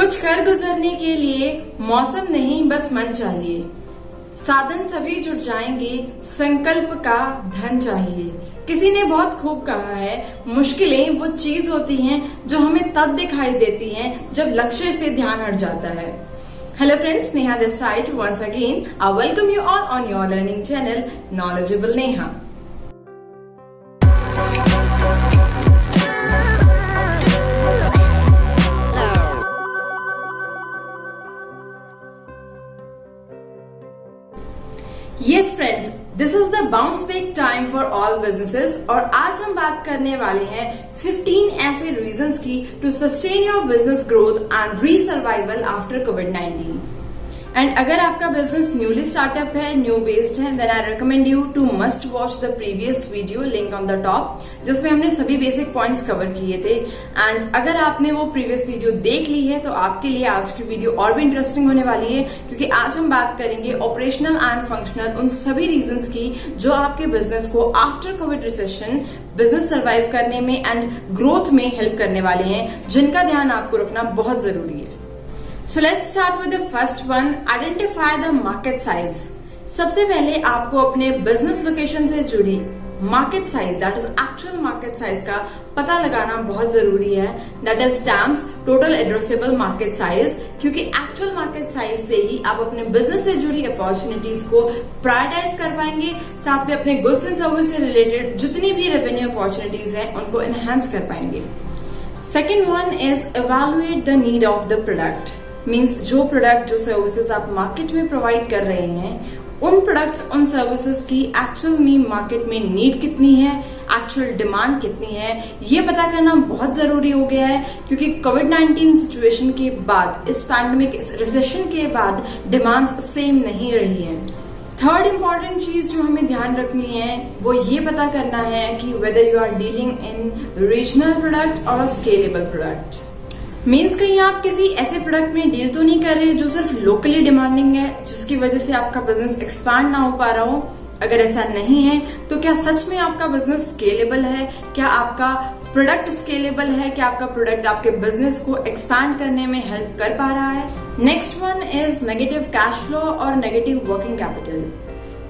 कुछ कर गुजरने के लिए मौसम नहीं बस मन चाहिए, साधन सभी जुट जाएंगे, संकल्प का धन चाहिए। किसी ने बहुत खूब कहा है, मुश्किलें वो चीज होती हैं जो हमें तब दिखाई देती हैं जब लक्ष्य से ध्यान हट जाता है। Hello friends, Neha this side once again. I welcome you all on your learning channel knowledgeable Neha. Yes friends, this is the bounce back time for all businesses और आज हम बात करने वाले हैं 15 ऐसे reasons की to sustain your business growth and re-survival after COVID-19। And अगर आपका बिजनेस न्यूली स्टार्टअप है, न्यू बेस्ड है, then I recommend you to must watch the previous video, link on the top, जिसमें हमने सभी बेसिक पॉइंट्स कवर किए थे। And अगर आपने वो प्रीवियस वीडियो देख ली है तो आपके लिए आज की वीडियो और भी इंटरेस्टिंग होने वाली है, क्योंकि आज हम बात करेंगे ऑपरेशनल एंड फंक्शनल उन सभी रीजंस की जो आपके बिजनेस को after Covid recession business survive करने में एंड ग्रोथ में हेल्प करने वाले हैं, जिनका ध्यान आपको रखना बहुत जरूरी है। So let's start with the first one, identify the market size। सबसे पहले आपको अपने बिजनेस लोकेशन से जुड़ी market size, that is actual market size का पता लगाना बहुत जरूरी है। That is terms total addressable market size, क्योंकि एक्चुअल मार्केट साइज से ही आप अपने बिजनेस से जुड़ी अपॉर्चुनिटीज को प्रायोरिटाइज कर पाएंगे, साथ में अपने गुड्स एंड सर्विस से रिलेटेड जितनी भी रेवेन्यू अपॉर्चुनिटीज है उनको एनहांस कर पाएंगे। Second one is evaluate the need of the product. Means जो प्रोडक्ट, जो सर्विसेज आप मार्केट में प्रोवाइड कर रहे हैं, उन प्रोडक्ट्स, उन सर्विसेज की एक्चुअल में मार्केट में नीड कितनी है, एक्चुअल डिमांड कितनी है, ये पता करना बहुत जरूरी हो गया है। क्योंकि कोविड-19 सिचुएशन के बाद, इस पैंडेमिक, इस रिसेशन के बाद डिमांड्स सेम नहीं रही है। थर्ड इंपॉर्टेंट चीज जो हमें ध्यान रखनी है वो ये पता करना है कि whether you are dealing in regional product और स्केलेबल प्रोडक्ट। मीन्स कहीं आप किसी ऐसे प्रोडक्ट में डील तो नहीं कर रहे जो सिर्फ लोकली डिमांडिंग है, जिसकी वजह से आपका बिजनेस एक्सपांड ना हो पा रहा हो। अगर ऐसा नहीं है तो क्या सच में आपका बिजनेस स्केलेबल है? क्या आपका प्रोडक्ट स्केलेबल है? क्या आपका प्रोडक्ट आपके बिजनेस को एक्सपैंड करने में हेल्प कर पा रहा है? Next one is negative cash flow और negative working capital.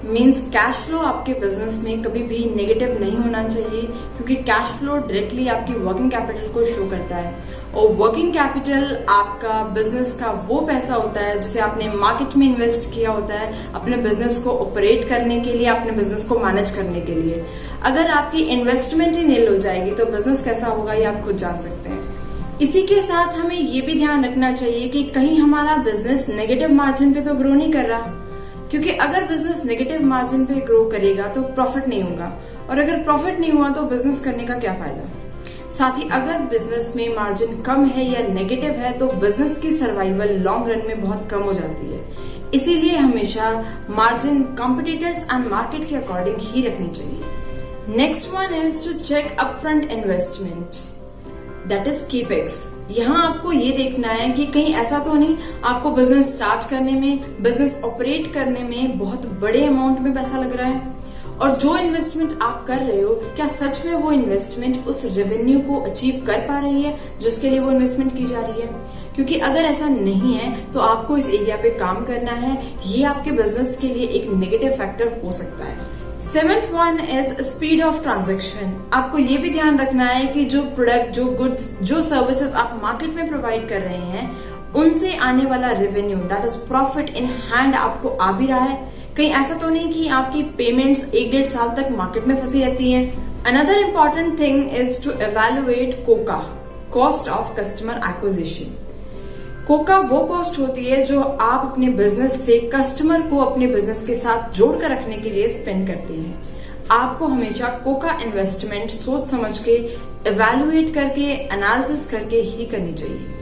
Means cash flow आपके बिजनेस में कभी भी नेगेटिव नहीं होना चाहिए, क्योंकि कैश फ्लो डायरेक्टली आपकी वर्किंग कैपिटल को शो करता है। और वर्किंग कैपिटल आपका बिजनेस का वो पैसा होता है जिसे आपने मार्केट में इन्वेस्ट किया होता है अपने बिजनेस को ऑपरेट करने के लिए, अपने बिजनेस को मैनेज करने के लिए। अगर आपकी इन्वेस्टमेंट ही नील हो जाएगी तो बिजनेस कैसा होगा ये आप खुद जान सकते हैं। इसी के साथ हमें ये भी ध्यान रखना चाहिए कि कहीं हमारा बिजनेस नेगेटिव मार्जिन पे तो ग्रो नहीं कर रहा, क्योंकि अगर बिजनेस नेगेटिव मार्जिन पे ग्रो करेगा तो प्रॉफिट नहीं होगा, और अगर प्रॉफिट नहीं हुआ तो बिजनेस करने का क्या फायदा। साथ ही अगर बिजनेस में मार्जिन कम है या नेगेटिव है तो बिजनेस की सर्वाइवल लॉन्ग रन में बहुत कम हो जाती है। इसीलिए हमेशा मार्जिन कॉम्पिटिटर्स एंड मार्केट के अकॉर्डिंग ही रखनी चाहिए। Next one is to check upfront investment, that is capex. यहाँ आपको ये देखना है कि कहीं ऐसा तो नहीं आपको बिजनेस स्टार्ट करने में, बिजनेस ऑपरेट करने में बहुत बड़े अमाउंट में पैसा लग रहा है, और जो इन्वेस्टमेंट आप कर रहे हो क्या सच में वो इन्वेस्टमेंट उस रेवेन्यू को अचीव कर पा रही है जिसके लिए वो इन्वेस्टमेंट की जा रही है। क्योंकि अगर ऐसा नहीं है तो आपको इस एरिया पे काम करना है, ये आपके बिजनेस के लिए एक नेगेटिव फैक्टर हो सकता है। Seventh one is speed of transaction. आपको ये भी ध्यान रखना है कि जो प्रोडक्ट, जो गुड्स, जो सर्विसेज आप मार्केट में प्रोवाइड कर रहे हैं, उनसे आने वाला revenue, that is profit in hand, आपको आ भी रहा है। कहीं ऐसा तो नहीं कि आपकी पेमेंट्स 1-1.5 साल तक मार्केट में फंसी रहती हैं। Another important thing is to evaluate COCA, cost of customer acquisition. COCA वो कॉस्ट होती है जो आप अपने बिजनेस से कस्टमर को अपने बिजनेस के साथ जोड़कर रखने के लिए स्पेंड करते हैं। आपको हमेशा कोका इन्वेस्टमेंट सोच समझ के, एवेलुएट करके, एनालिसिस करके ही करनी चाहिए।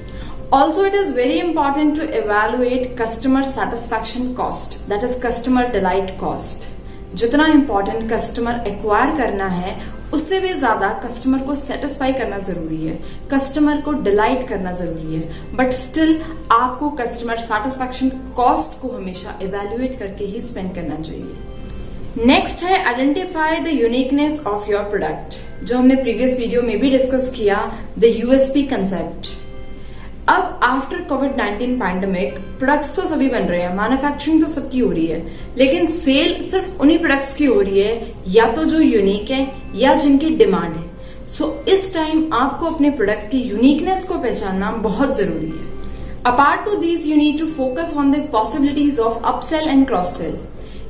Also, it is very important to evaluate customer satisfaction cost, that is customer delight cost। जितना important कस्टमर एक्वायर करना है उससे भी ज्यादा कस्टमर को सेटिस्फाई करना जरूरी है, कस्टमर को डिलाइट करना जरूरी है। बट स्टिल आपको कस्टमर सेटिस्फैक्शन कॉस्ट को हमेशा इवेल्युएट करके ही स्पेंड करना चाहिए। नेक्स्ट है identify the uniqueness of your product, जो हमने प्रीवियस वीडियो में भी डिस्कस किया, द यूएसपी कंसेप्ट। अब आफ्टर कोविड-19 पैंडेमिक प्रोडक्ट्स तो सभी बन रहे हैं, मैन्युफैक्चरिंग तो सबकी हो रही है, लेकिन सेल सिर्फ उन्हीं प्रोडक्ट्स की हो रही है या तो जो यूनिक है या जिनकी डिमांड है। सो इस टाइम आपको अपने प्रोडक्ट की यूनिकनेस को पहचानना बहुत जरूरी है। Apart to these you need to focus on the possibilities of upsell and cross sell.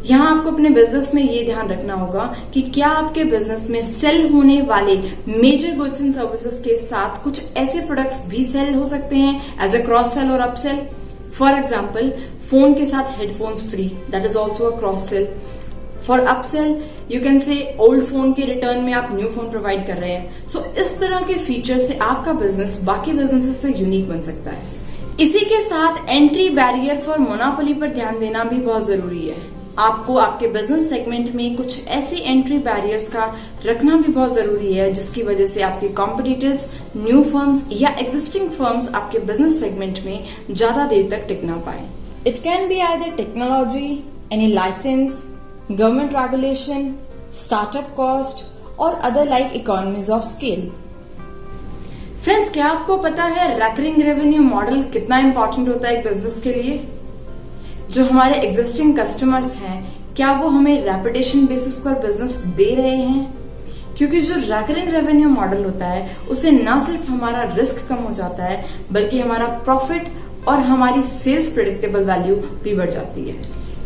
यहाँ आपको अपने बिजनेस में ये ध्यान रखना होगा कि क्या आपके बिजनेस में सेल होने वाले मेजर गुड्स एंड सर्विसेज के साथ कुछ ऐसे प्रोडक्ट्स भी सेल हो सकते हैं एज अ क्रॉस सेल और अपसेल। फॉर एग्जाम्पल, फोन के साथ headphones free, that is also a cross sell. For upsell you can say old phone के रिटर्न में आप न्यू फोन प्रोवाइड कर रहे हैं। सो इस तरह के फीचर से आपका बिजनेस बाकी बिजनेसेस से यूनिक बन सकता है। इसी के साथ एंट्री बैरियर फॉर मोनोपोली पर ध्यान देना भी बहुत जरूरी है। आपको आपके बिजनेस सेगमेंट में कुछ ऐसी एंट्री बैरियर्स का रखना भी बहुत जरूरी है जिसकी वजह से आपके कॉम्पिटिटर्स, न्यू फर्म्स या एग्जिस्टिंग फर्म्स आपके बिजनेस सेगमेंट में ज्यादा देर तक टिक ना पाए। It can be either technology, any licence, government regulation, startup cost और other like economies of scale. Friends, क्या आपको पता है रिकरिंग रेवेन्यू मॉडल कितना इंपॉर्टेंट होता है एक बिजनेस के लिए? जो हमारे एग्जिस्टिंग कस्टमर्स हैं, क्या वो हमें रेपुटेशन बेसिस पर बिजनेस दे रहे हैं? क्योंकि जो रिकरिंग रेवेन्यू मॉडल होता है उससे न सिर्फ हमारा रिस्क कम हो जाता है बल्कि हमारा प्रॉफिट और हमारी सेल्स प्रेडिक्टेबल वैल्यू भी बढ़ जाती है।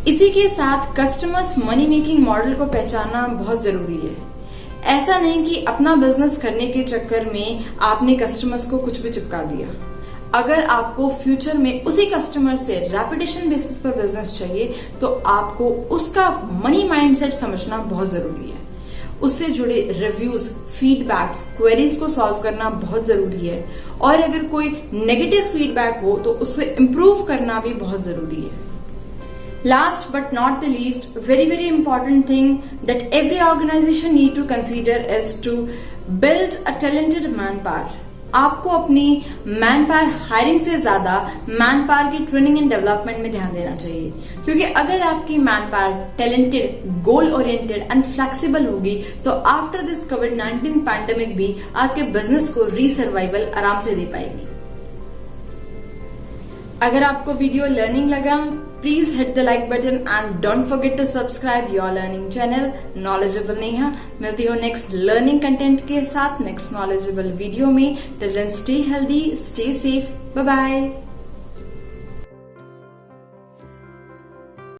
इसी के साथ कस्टमर्स मनी मेकिंग मॉडल को पहचानना बहुत जरूरी है। ऐसा नहीं कि अपना बिजनेस करने के चक्कर में आपने कस्टमर्स को कुछ भी चिपका दिया। अगर आपको फ्यूचर में उसी कस्टमर से रेपुटेशन बेसिस पर बिजनेस चाहिए तो आपको उसका मनी माइंडसेट समझना बहुत जरूरी है। उससे जुड़े रिव्यूज, फीडबैक्स, क्वेरीज को सॉल्व करना बहुत जरूरी है और अगर कोई नेगेटिव फीडबैक हो तो उससे इम्प्रूव करना भी बहुत जरूरी है। Last but not the least, very important thing that every organization need to consider is to build a talented manpower. आपको अपनी मैन पावर हायरिंग से ज्यादा मैन पावर की ट्रेनिंग एंड डेवलपमेंट में ध्यान देना चाहिए, क्योंकि अगर आपकी man power talented, goal oriented and flexible होगी तो आफ्टर दिस कोविड-19 पैंडेमिक भी आपके बिजनेस को रीसर्वाइवल आराम से दे पाएगी। अगर आपको वीडियो लर्निंग लगा, please hit the like button and don't forget to subscribe your learning channel knowledgeable Neha. मिलती हूँ नेक्स्ट लर्निंग कंटेंट के साथ नेक्स्ट नॉलेजेबल वीडियो में। Till then stay healthy, stay safe, bye bye.